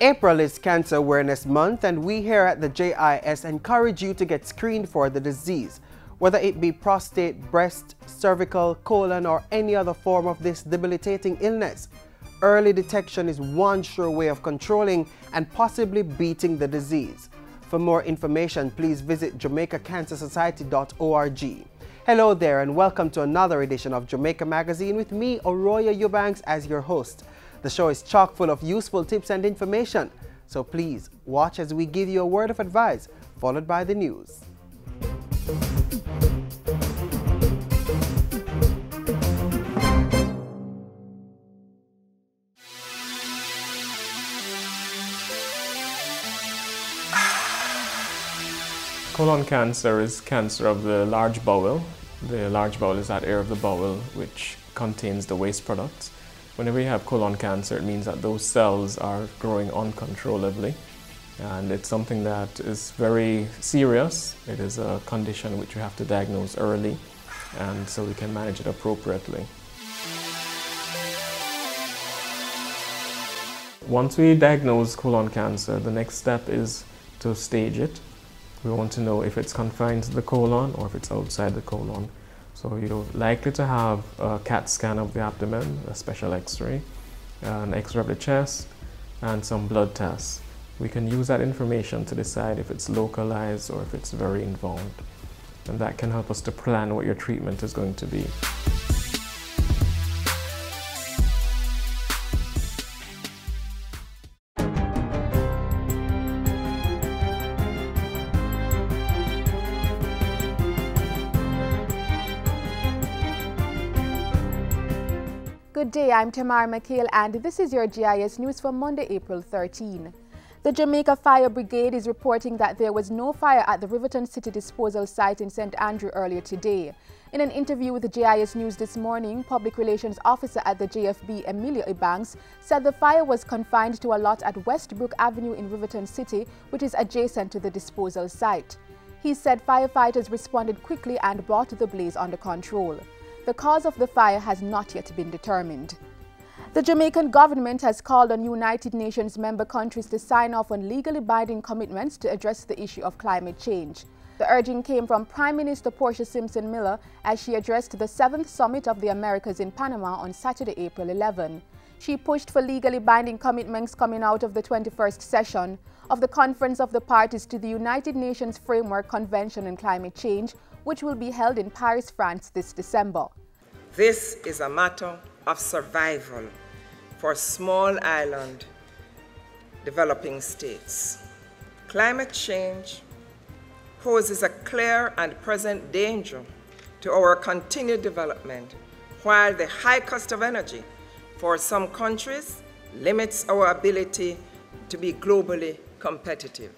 April is Cancer Awareness Month, and we here at the JIS encourage you to get screened for the disease. Whether it be prostate, breast, cervical, colon, or any other form of this debilitating illness, early detection is one sure way of controlling and possibly beating the disease. For more information, please visit JamaicaCancerSociety.org. Hello there, and welcome to another edition of Jamaica Magazine with me, Oroya Eubanks, as your host. The show is chock full of useful tips and information, so please watch as we give you a word of advice, followed by the news. Colon cancer is cancer of the large bowel. The large bowel is that area of the bowel which contains the waste products. Whenever you have colon cancer, it means that those cells are growing uncontrollably, and it's something that is very serious. It is a condition which we have to diagnose early, and so we can manage it appropriately. Once we diagnose colon cancer, the next step is to stage it. We want to know if it's confined to the colon or if it's outside the colon. So you're likely to have a CAT scan of the abdomen, a special X-ray, an X-ray of the chest, and some blood tests. We can use that information to decide if it's localized or if it's very involved. And that can help us to plan what your treatment is going to be. Good day, I'm Tamara McHale, and this is your GIS News for Monday, April 13. The Jamaica Fire Brigade is reporting that there was no fire at the Riverton City disposal site in St. Andrew earlier today. In an interview with the GIS News this morning, Public Relations Officer at the JFB, Emilio Ebanks, said the fire was confined to a lot at Westbrook Avenue in Riverton City, which is adjacent to the disposal site. He said firefighters responded quickly and brought the blaze under control. The cause of the fire has not yet been determined. The Jamaican government has called on United Nations member countries to sign off on legally binding commitments to address the issue of climate change. The urging came from Prime Minister Portia Simpson Miller as she addressed the 7th Summit of the Americas in Panama on Saturday, April 11. She pushed for legally binding commitments coming out of the 21st session of the Conference of the Parties to the United Nations Framework Convention on Climate Change, which will be held in Paris, France this December. This is a matter of survival for small island developing states. Climate change poses a clear and present danger to our continued development, while the high cost of energy for some countries limits our ability to be globally competitive.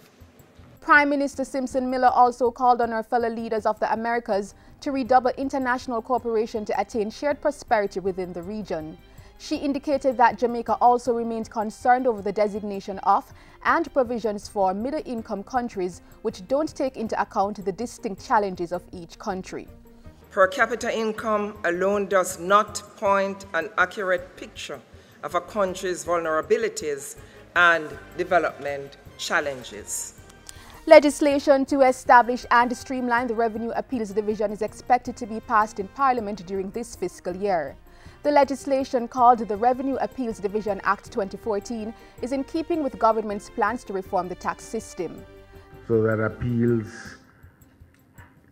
Prime Minister Simpson Miller also called on her fellow leaders of the Americas to redouble international cooperation to attain shared prosperity within the region. She indicated that Jamaica also remains concerned over the designation of and provisions for middle-income countries which don't take into account the distinct challenges of each country. Per capita income alone does not point an accurate picture of a country's vulnerabilities and development challenges. Legislation to establish and streamline the Revenue Appeals Division is expected to be passed in Parliament during this fiscal year. The legislation, called the Revenue Appeals Division Act 2014, is in keeping with government's plans to reform the tax system. So that appeals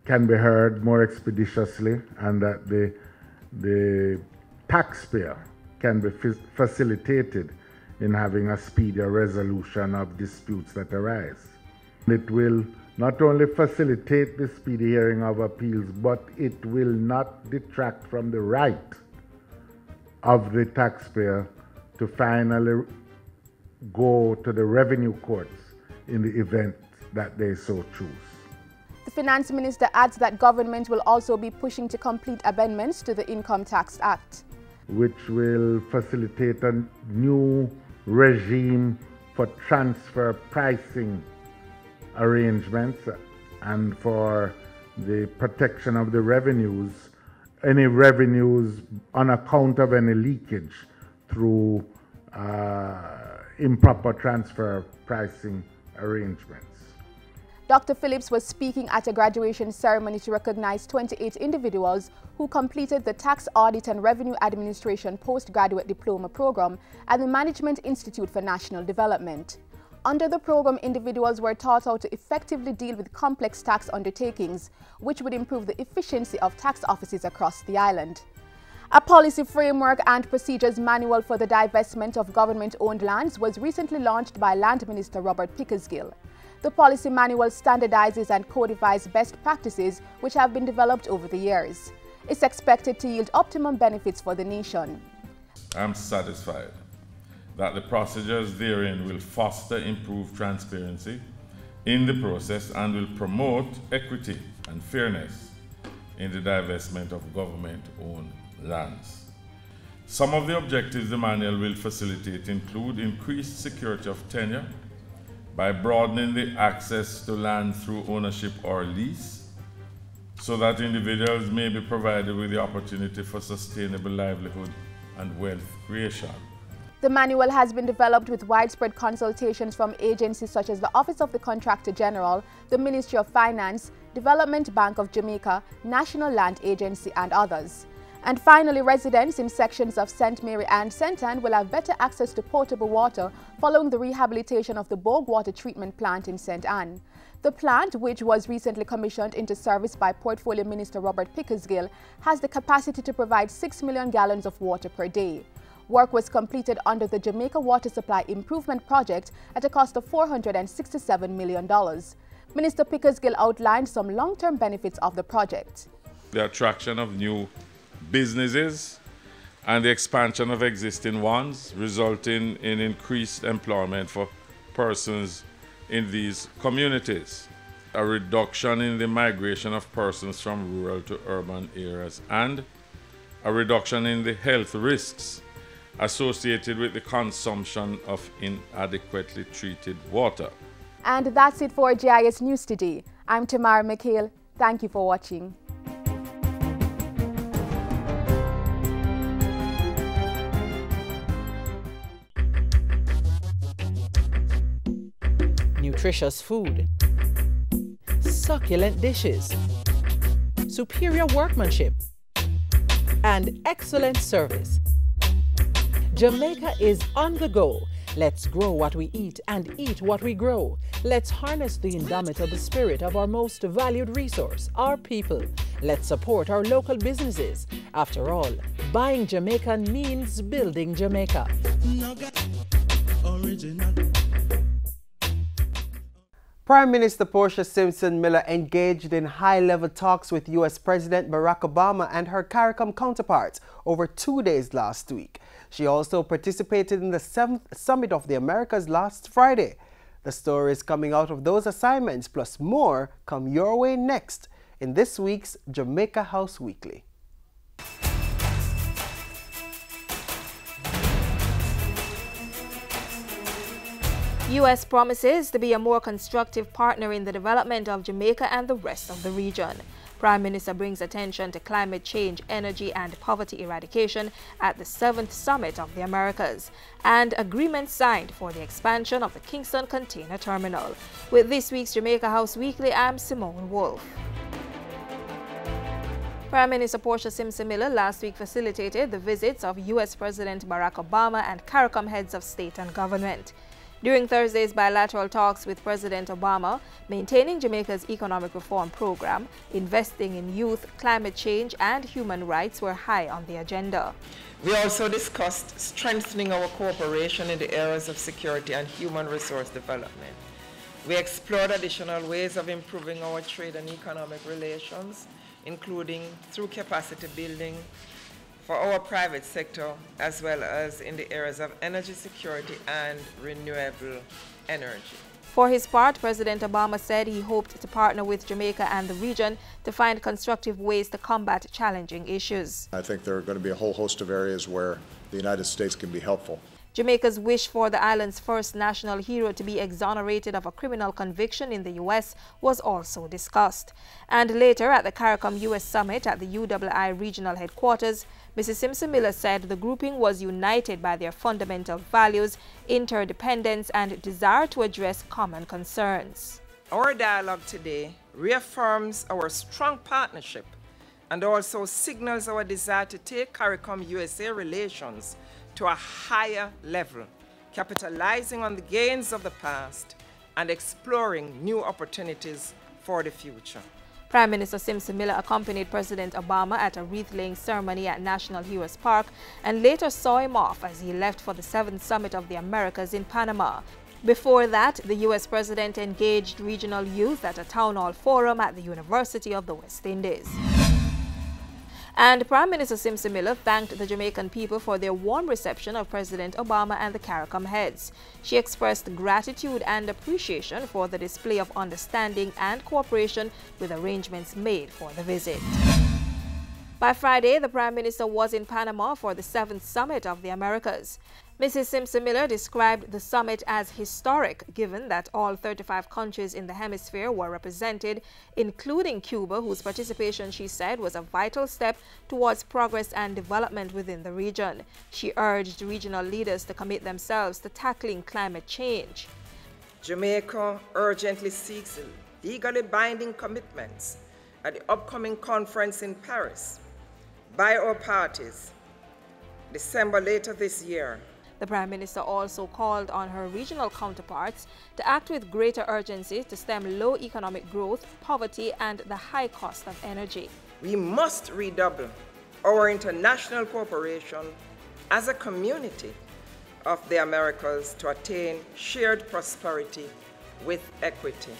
can be heard more expeditiously and that the taxpayer can be facilitated in having a speedier resolution of disputes that arise. It will not only facilitate the speedy hearing of appeals, but it will not detract from the right of the taxpayer to finally go to the revenue courts in the event that they so choose. The Finance Minister adds that government will also be pushing to complete amendments to the Income Tax Act, which will facilitate a new regime for transfer pricing arrangements and for the protection of the revenues, any revenues on account of any leakage through improper transfer pricing arrangements. Dr. Phillips was speaking at a graduation ceremony to recognize 28 individuals who completed the Tax Audit and Revenue Administration Postgraduate Diploma Program at the Management Institute for National Development. Under the program, individuals were taught how to effectively deal with complex tax undertakings, which would improve the efficiency of tax offices across the island. A policy framework and procedures manual for the divestment of government-owned lands was recently launched by Land Minister Robert Pickersgill. The policy manual standardizes and codifies best practices which have been developed over the years. It's expected to yield optimum benefits for the nation. I'm satisfied that the procedures therein will foster improved transparency in the process and will promote equity and fairness in the divestment of government-owned lands. Some of the objectives the manual will facilitate include increased security of tenure by broadening the access to land through ownership or lease, so that individuals may be provided with the opportunity for sustainable livelihood and wealth creation. The manual has been developed with widespread consultations from agencies such as the Office of the Contractor General, the Ministry of Finance, Development Bank of Jamaica, National Land Agency, and others. And finally, residents in sections of St. Mary and St. Anne will have better access to potable water following the rehabilitation of the Bogue Water Treatment Plant in St. Anne. The plant, which was recently commissioned into service by Portfolio Minister Robert Pickersgill, has the capacity to provide 6 million gallons of water per day. Work was completed under the Jamaica Water Supply Improvement Project at a cost of $467 million. Minister Pickersgill outlined some long-term benefits of the project. The attraction of new businesses and the expansion of existing ones, resulting in increased employment for persons in these communities, a reduction in the migration of persons from rural to urban areas, and a reduction in the health risks associated with the consumption of inadequately treated water. And that's it for GIS News today. I'm Tamara McHale. Thank you for watching. Nutritious food, succulent dishes, superior workmanship, and excellent service. Jamaica is on the go. Let's grow what we eat and eat what we grow. Let's harness the indomitable spirit of our most valued resource, our people. Let's support our local businesses. After all, buying Jamaican means building Jamaica. Prime Minister Portia Simpson Miller engaged in high-level talks with U.S. President Barack Obama and her CARICOM counterparts over 2 days last week. She also participated in the 7th Summit of the Americas last Friday. The stories coming out of those assignments, plus more, come your way next in this week's Jamaica House Weekly. U.S. promises to be a more constructive partner in the development of Jamaica and the rest of the region. Prime Minister brings attention to climate change, energy and poverty eradication at the 7th Summit of the Americas, and agreements signed for the expansion of the Kingston Container Terminal. With this week's Jamaica House Weekly, I'm Simone Wolf. Prime Minister Portia Simpson Miller last week facilitated the visits of U.S. President Barack Obama and CARICOM heads of state and government. During Thursday's bilateral talks with President Obama, maintaining Jamaica's economic reform program, investing in youth, climate change, and human rights were high on the agenda. We also discussed strengthening our cooperation in the areas of security and human resource development. We explored additional ways of improving our trade and economic relations, including through capacity building for our private sector, as well as in the areas of energy security and renewable energy. For his part, President Obama said he hoped to partner with Jamaica and the region to find constructive ways to combat challenging issues. I think there are going to be a whole host of areas where the United States can be helpful. Jamaica's wish for the island's first national hero to be exonerated of a criminal conviction in the U.S. was also discussed. And later at the CARICOM U.S. Summit at the UII regional headquarters, Mrs. Simpson Miller said the grouping was united by their fundamental values, interdependence, and desire to address common concerns. Our dialogue today reaffirms our strong partnership and also signals our desire to take CARICOM USA relations to a higher level, capitalizing on the gains of the past and exploring new opportunities for the future. Prime Minister Simpson Miller accompanied President Obama at a wreath-laying ceremony at National Heroes Park and later saw him off as he left for the 7th Summit of the Americas in Panama. Before that, the U.S. President engaged regional youth at a town hall forum at the University of the West Indies. And Prime Minister Simpson Miller thanked the Jamaican people for their warm reception of President Obama and the CARICOM heads. She expressed gratitude and appreciation for the display of understanding and cooperation with arrangements made for the visit. By Friday, the Prime Minister was in Panama for the 7th Summit of the Americas. Mrs. Simpson Miller described the summit as historic, given that all 35 countries in the hemisphere were represented, including Cuba, whose participation, she said, was a vital step towards progress and development within the region. She urged regional leaders to commit themselves to tackling climate change. Jamaica urgently seeks legally binding commitments at the upcoming conference in Paris by our parties, December later this year. The Prime Minister also called on her regional counterparts to act with greater urgency to stem low economic growth, poverty, and the high cost of energy. We must redouble our international cooperation as a community of the Americas to attain shared prosperity with equity.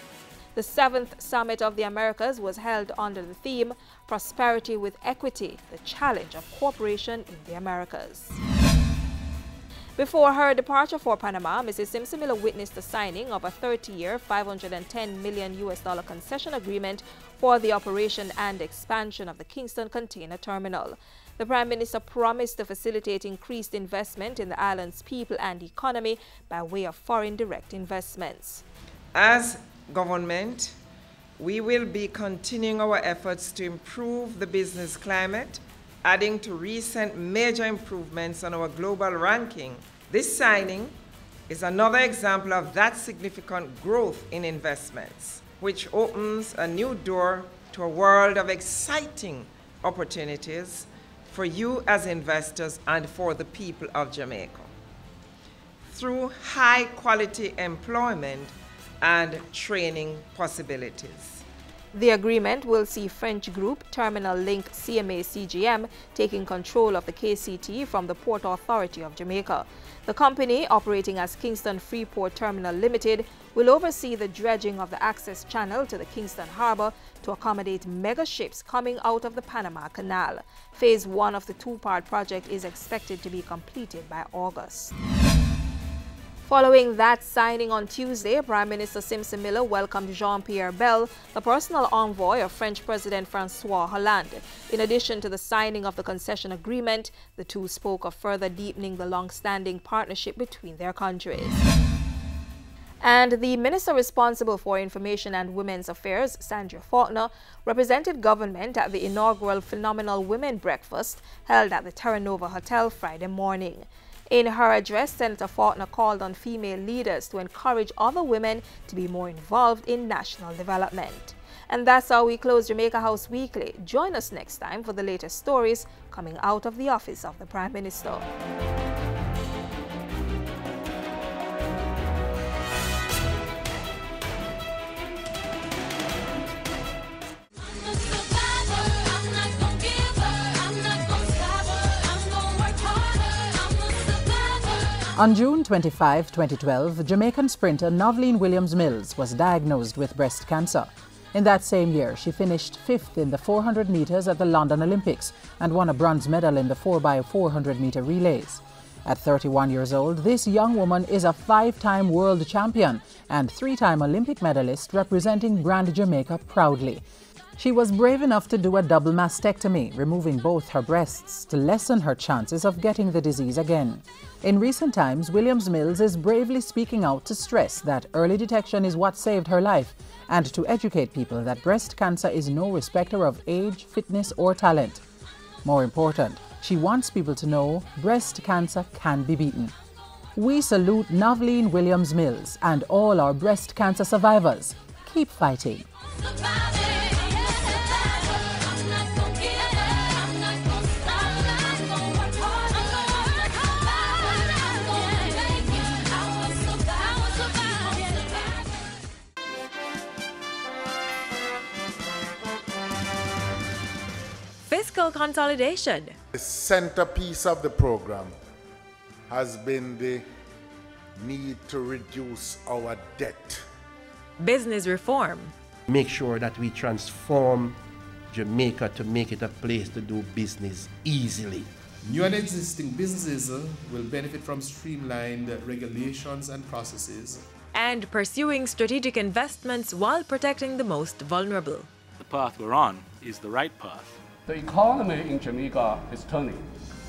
The 7th Summit of the Americas was held under the theme, Prosperity with Equity, the Challenge of Cooperation in the Americas. Before her departure for Panama, Mrs. Simpson Miller witnessed the signing of a 30-year, $510 million concession agreement for the operation and expansion of the Kingston Container Terminal. The Prime Minister promised to facilitate increased investment in the island's people and economy by way of foreign direct investments. As government, we will be continuing our efforts to improve the business climate, adding to recent major improvements on our global ranking. This signing is another example of that significant growth in investments, which opens a new door to a world of exciting opportunities for you as investors and for the people of Jamaica, through high-quality employment and training possibilities. The agreement will see French group Terminal Link CMA CGM taking control of the KCT from the Port Authority of Jamaica. The company, operating as Kingston Freeport Terminal Limited, will oversee the dredging of the access channel to the Kingston Harbor to accommodate mega ships coming out of the Panama Canal. Phase 1 of the two-part project is expected to be completed by August. Following that signing on Tuesday, Prime Minister Simpson Miller welcomed Jean-Pierre Bel, the personal envoy of French President François Hollande. In addition to the signing of the concession agreement, the two spoke of further deepening the long-standing partnership between their countries. And the minister responsible for Information and Women's Affairs, Sandra Faulkner, represented government at the inaugural Phenomenal Women Breakfast held at the Terra Nova Hotel Friday morning. In her address, Senator Faulkner called on female leaders to encourage other women to be more involved in national development. And that's how we close Jamaica House Weekly. Join us next time for the latest stories coming out of the office of the Prime Minister. On June 25, 2012, Jamaican sprinter Noveline Williams-Mills was diagnosed with breast cancer. In that same year, she finished 5th in the 400 meters at the London Olympics and won a bronze medal in the 4x400 meter relays. At 31 years old, this young woman is a 5-time world champion and 3-time Olympic medalist representing Brand Jamaica proudly. She was brave enough to do a double mastectomy, removing both her breasts to lessen her chances of getting the disease again. In recent times, Williams Mills is bravely speaking out to stress that early detection is what saved her life and to educate people that breast cancer is no respecter of age, fitness, or talent. More important, she wants people to know breast cancer can be beaten. We salute Novleen Williams Mills and all our breast cancer survivors. Keep fighting. Fiscal consolidation. The centerpiece of the program has been the need to reduce our debt. Business reform. Make sure that we transform Jamaica to make it a place to do business easily. New and existing businesses will benefit from streamlined regulations and processes. And pursuing strategic investments while protecting the most vulnerable. The path we're on is the right path. The economy in Jamaica is turning.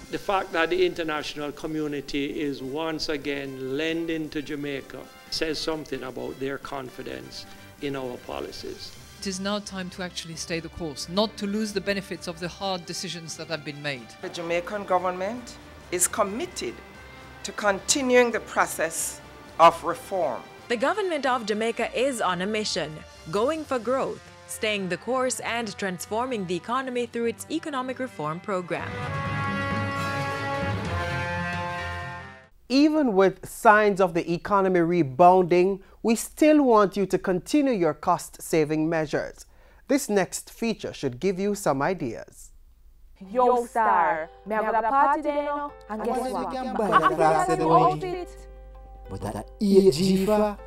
The fact that the international community is once again lending to Jamaica says something about their confidence in our policies. It is now time to actually stay the course, not to lose the benefits of the hard decisions that have been made. The Jamaican government is committed to continuing the process of reform. The government of Jamaica is on a mission, going for growth, staying the course and transforming the economy through its economic reform program. Even with signs of the economy rebounding, we still want you to continue your cost-saving measures. This next feature should give you some ideas. Yo, star, me have a party there now, and guess what? I can buy the outfit. But that 8G for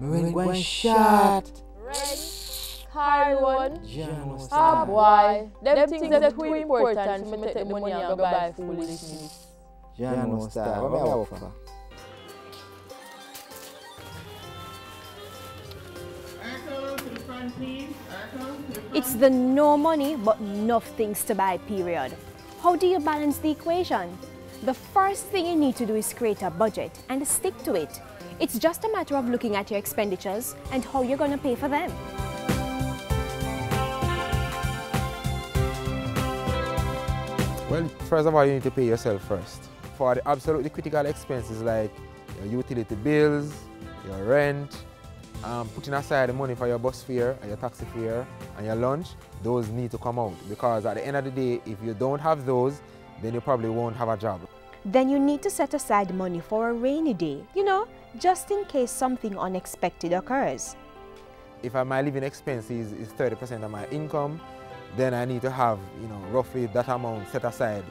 me when shot. Hard one. Ah boy, them things are too important for me to take the money and go buy foolishness. Jano Star, what me offer? It's the no money but enough things to buy period. How do you balance the equation? The first thing you need to do is create a budget and stick to it. It's just a matter of looking at your expenditures and how you're going to pay for them. Well, first of all, you need to pay yourself first. For the absolutely critical expenses like your utility bills, your rent, putting aside the money for your bus fare, and your taxi fare, and your lunch, those need to come out. Because at the end of the day, if you don't have those, then you probably won't have a job. Then you need to set aside money for a rainy day, you know, just in case something unexpected occurs. If my living expenses is 30% of my income, then I need to have, roughly that amount set aside.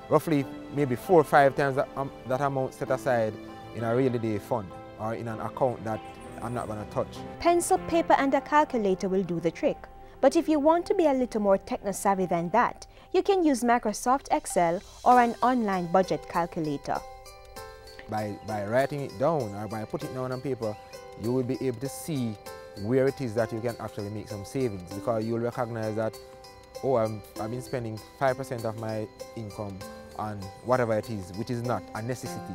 Roughly maybe 4 or 5 times that amount set aside in a rainy day fund or in an account that I'm not going to touch. Pencil, paper and a calculator will do the trick. But if you want to be a little more techno-savvy than that, you can use Microsoft Excel or an online budget calculator. By writing it down or by putting it down on paper, you will be able to see where it is that you can actually make some savings, because you will recognize that, oh, I've been spending 5% of my income on whatever it is, which is not a necessity.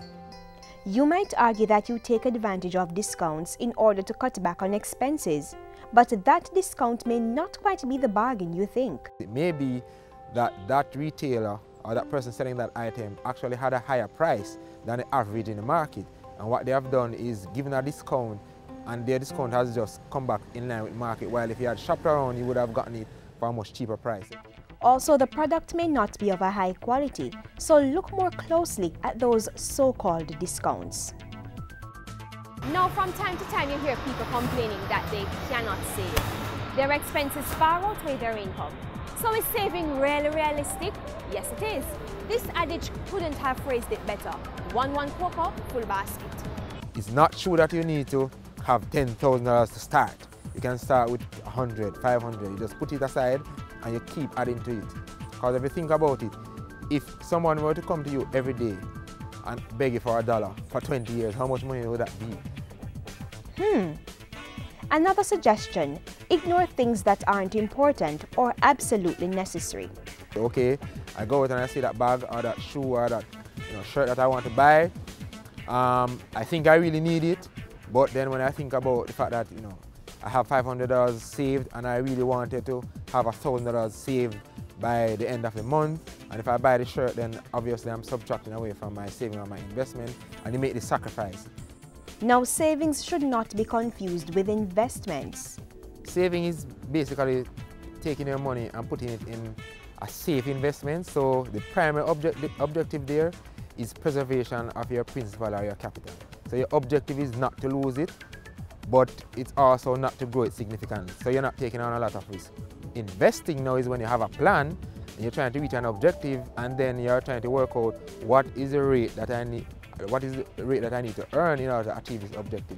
You might argue that you take advantage of discounts in order to cut back on expenses, but that discount may not quite be the bargain you think. It may be that that retailer or that person selling that item actually had a higher price than the average in the market, and what they have done is given a discount, and their discount has just come back in line with market, while if you had shopped around, you would have gotten it for a much cheaper price. Also, the product may not be of a high quality, so look more closely at those so-called discounts. Now, from time to time, you hear people complaining that they cannot save. Their expenses far outweigh their income. So is saving really realistic? Yes, it is. This adage couldn't have phrased it better. One cocoa, full basket. It's not true that you need to have $10,000 to start. You can start with 100, 500. You just put it aside and you keep adding to it. Because if you think about it, if someone were to come to you every day and beg you for $1 for 20 years, how much money would that be? Another suggestion, Ignore things that aren't important or absolutely necessary. Okay, I go out and I see that bag or that shoe or that shirt that I want to buy. I think I really need it, but then when I think about the fact that I have $500 saved and I really wanted to have $1,000 saved by the end of the month, and if I buy the shirt, then obviously I'm subtracting away from my saving or my investment, and you make the sacrifice. Now, savings should not be confused with investments. Saving is basically taking your money and putting it in a safe investment. So the primary objective there is preservation of your principal or your capital. So your objective is not to lose it, but it's also not to grow it significantly. So you're not taking on a lot of risk. Investing now is when you have a plan and you're trying to reach an objective, and then you're trying to work out what is the rate that I need to earn in order to achieve this objective.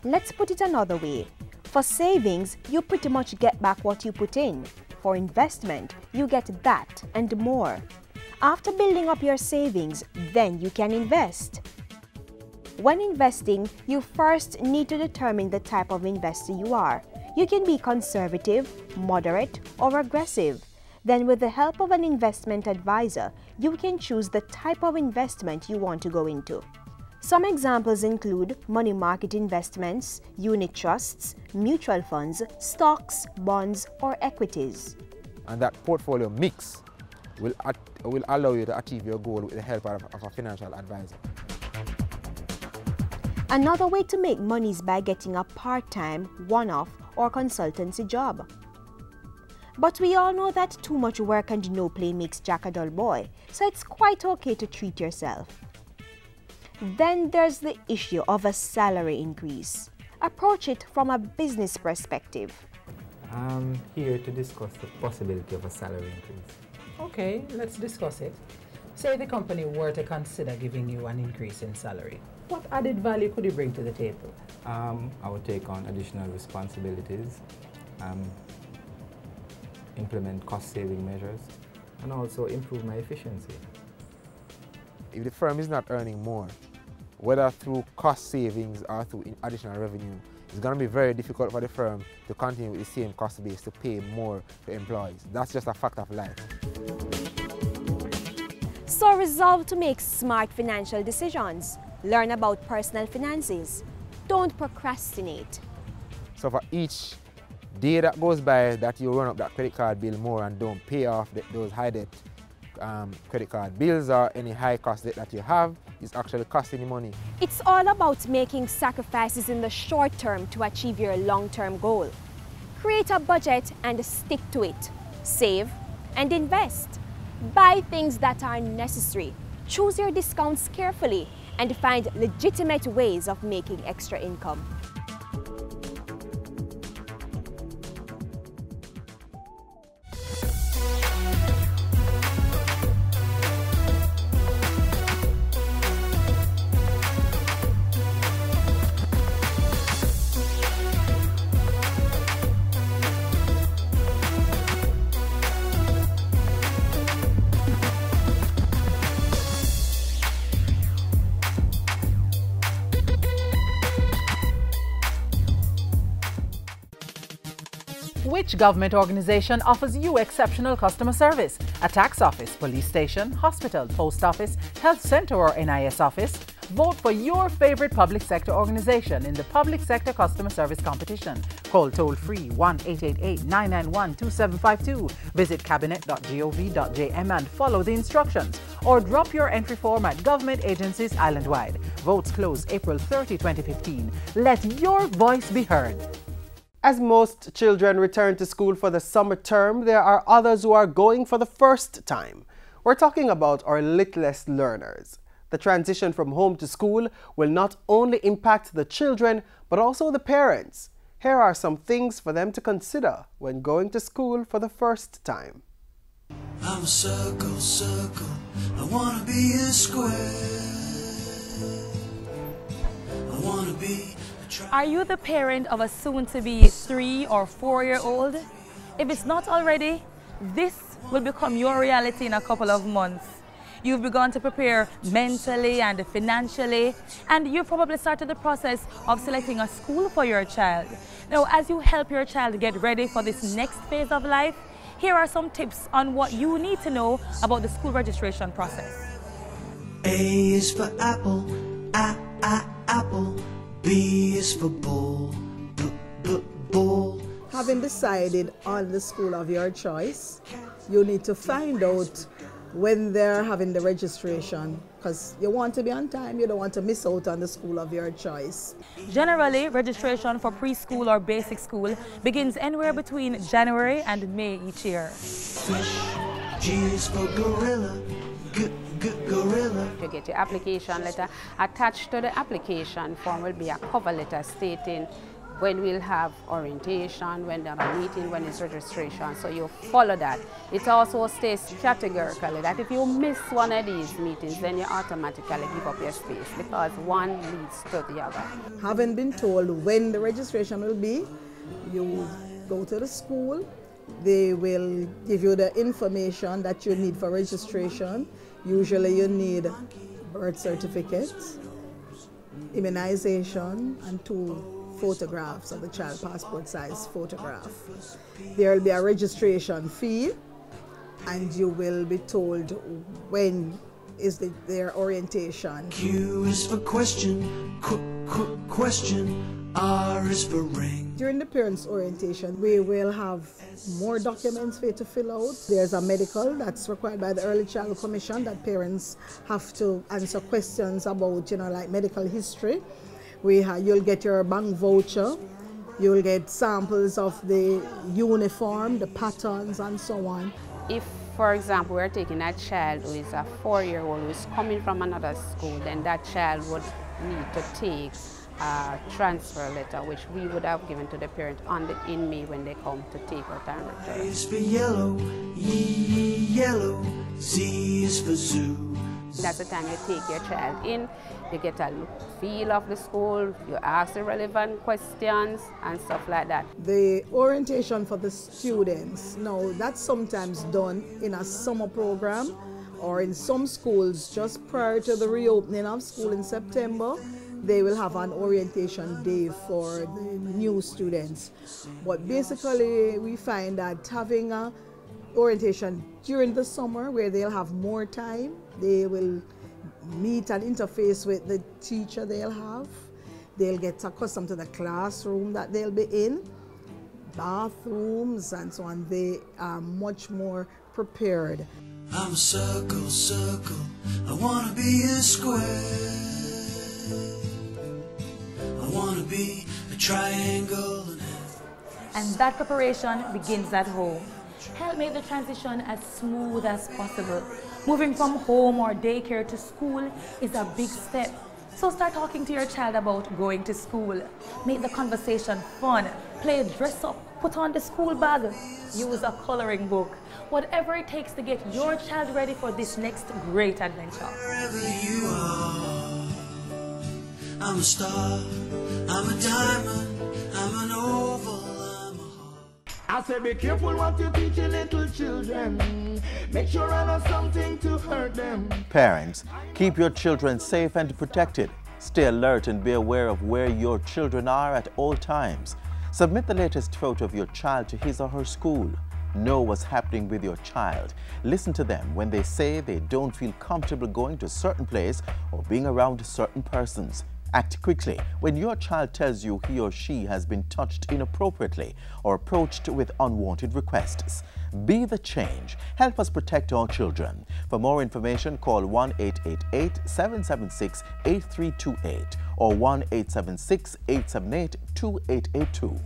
Let's put it another way. For savings, you pretty much get back what you put in. For investment, you get that and more. After building up your savings, then you can invest. When investing, you first need to determine the type of investor you are. You can be conservative, moderate, or aggressive. Then with the help of an investment advisor, you can choose the type of investment you want to go into. Some examples include money market investments, unit trusts, mutual funds, stocks, bonds, or equities. And that portfolio mix will allow you to achieve your goal with the help of a financial advisor. Another way to make money is by getting a part-time, one-off, or consultancy job. But we all know that too much work and no play makes Jack a dull boy, so it's quite okay to treat yourself. Then there's the issue of a salary increase. Approach it from a business perspective. I'm here to discuss the possibility of a salary increase. Okay, let's discuss it. Say the company were to consider giving you an increase in salary. What added value could you bring to the table? I would take on additional responsibilities, implement cost-saving measures, and also improve my efficiency. If the firm is not earning more, whether through cost savings or through additional revenue, it's going to be very difficult for the firm to continue with the same cost base to pay more to employees. That's just a fact of life. So resolve to make smart financial decisions. Learn about personal finances. Don't procrastinate. So for each day that goes by that you run up that credit card bill more and don't pay off those high debt credit card bills or any high cost debt that you have, is actually costing you money. It's all about making sacrifices in the short term to achieve your long-term goal. Create a budget and stick to it. Save and invest. Buy things that are necessary. Choose your discounts carefully and find legitimate ways of making extra income. Which government organization offers you exceptional customer service? A tax office, police station, hospital, post office, health center, or NIS office? Vote for your favorite public sector organization in the Public Sector Customer Service Competition. Call toll-free 1-888-991-2752. Visit cabinet.gov.jm and follow the instructions. Or drop your entry form at government agencies island-wide. Votes close April 30, 2015. Let your voice be heard. As most children return to school for the summer term, there are others who are going for the first time. We're talking about our littlest learners. The transition from home to school will not only impact the children, but also the parents. Here are some things for them to consider when going to school for the first time. I'm a circle, circle, I want to be a square. I want to be. Are you the parent of a soon-to-be 3 or 4-year-old? If it's not already, this will become your reality in a couple of months. You've begun to prepare mentally and financially, and you've probably started the process of selecting a school for your child. Now, as you help your child get ready for this next phase of life, here are some tips on what you need to know about the school registration process. A is for apple, apple. B is for bull, bull. Having decided on the school of your choice, you need to find out when they're having the registration, because you want to be on time, you don't want to miss out on the school of your choice. Generally, registration for preschool or basic school begins anywhere between January and May each year. Fish, G is for gorilla, gorilla. You get your application letter. Attached to the application form will be a cover letter stating when we'll have orientation, when they're a meeting, when it's registration. So you follow that. It also states categorically that if you miss one of these meetings, then you automatically give up your space because one leads to the other. Having been told when the registration will be, you go to the school. They will give you the information that you need for registration. Usually you need birth certificate, immunization, and 2 photographs of the child, passport size photograph. There will be a registration fee, and you will be told when is their orientation. Q is for question, question. R is for ring. During the parents' orientation, we will have more documents for you to fill out. There's a medical that's required by the Early Childhood Commission that parents have to answer questions about, like medical history. You'll get your bank voucher. You'll get samples of the uniform, the patterns, and so on. If, for example, we're taking a child who is a 4-year-old who is coming from another school, then that child would need to take a transfer letter, which we would have given to the parent in May when they come to take out and return. A is for yellow, yellow. Z is for zoo. That's the time you take your child in, you get a feel of the school, you ask the relevant questions and stuff like that. The orientation for the students, now that's sometimes done in a summer program or in some schools just prior to the reopening of school in September. They will have an orientation day for the new students. But basically we find that having an orientation during the summer where they'll have more time, they will meet and interface with the teacher they'll have. They'll get accustomed to the classroom that they'll be in, bathrooms and so on. They are much more prepared. I'm a circle, circle. I want to be a square. I want to be a triangle. And that preparation begins at home. Help make the transition as smooth as possible. Moving from home or daycare to school is a big step. So start talking to your child about going to school. Make the conversation fun. Play dress up. Put on the school bag. Use a coloring book. Whatever it takes to get your child ready for this next great adventure. Wherever you are, I'm a star, I'm a diamond, I'm an oval. I said be careful what you teach your little children. Make sure I know something to hurt them. Parents, keep your children safe and protected. Stay alert and be aware of where your children are at all times. Submit the latest photo of your child to his or her school. Know what's happening with your child. Listen to them when they say they don't feel comfortable going to a certain place or being around certain persons. Act quickly when your child tells you he or she has been touched inappropriately or approached with unwanted requests. Be the change. Help us protect our children. For more information, call 1-888-776-8328 or 1-876-878-2882.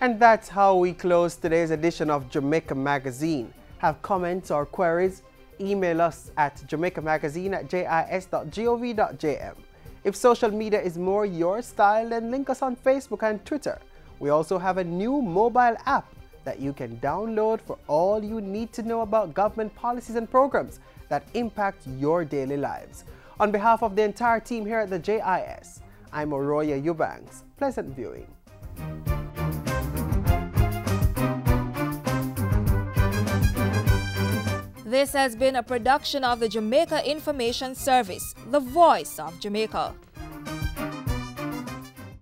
And that's how we close today's edition of Jamaica Magazine. Have comments or queries? Email us at jamaicamagazine@jis.gov.jm. If social media is more your style, then link us on Facebook and Twitter. We also have a new mobile app that you can download for all you need to know about government policies and programs that impact your daily lives. On behalf of the entire team here at the JIS, I'm Oroya Eubanks. Pleasant viewing. This has been a production of the Jamaica Information Service, the voice of Jamaica.